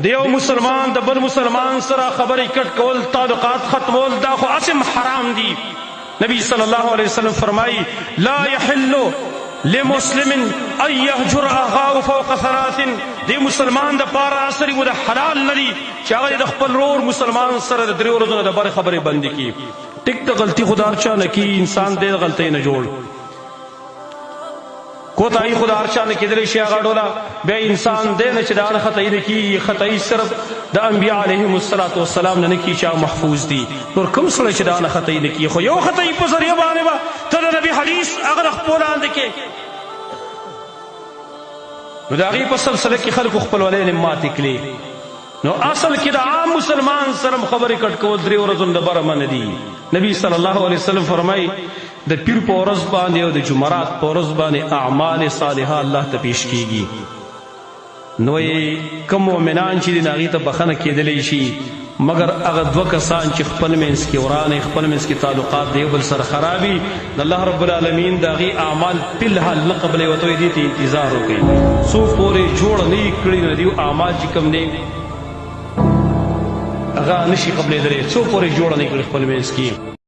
دیو مسلمان د بل مسلمان سره خبرې کټ کول تعلقات ختمول دا خو اسم حرام دي. نبی صلی الله علیه وسلم فرمایي لا يحل لمسلم ان يهجر اخاه فوق ثلاث. دی مسلمان د پاره اثر و د حلال ندي چې هغه د خپل رور مسلمان سره د دریو ورځو د بر خبرې بندي کی. ټیک ته غلطي خدا چا نه کی، انسان دې غلطي نه جوړ کوتاهی خدا ارچا نه کېدلی شي هغه ډوله بیا انسان دی نه چې دا خطايي نه کېږي. خطايي صرف د انبیا علیهم السلام نه کېږي چې هغه محفوظ دي. نور کوم سړی چې دا نه خطايي نه کېږي، خو یو خطايي په ذریعه باندې به ته د نبي حدیث هغه د خپل لاندې کې نو د هغې په سلسله کې خلکو خپلولۍ نه ماتې کړې. نو اصل کې د عام مسلمان سره خبرې کټ کول درې ورځو د بره منع دي. نبی صلی الله علیه وسلم فرمایي د پیر په ورځ باندې او د جمعرات په ورځ باندې اعمال صالحه الله ته پیش کیږي. نو کوم مؤمنان چې دي هغې ته بخښنه کېدلی شي، مګر هغه دوه کسان چې خپل منځ کې ورانې، خپل منځ کې تعلقات د یو بل سره خرابي، د الله رب العالمین د هغې اعمال فلحال نه قبلوي. ورته وایي دې ته انتظار وکړئ څو پورې جوړ نه یې کړي نو دیو اعمال چې کوم دی هغه نشي قبلېدلی، څو پورې جوړه نه یې کړي خپل منځ کې.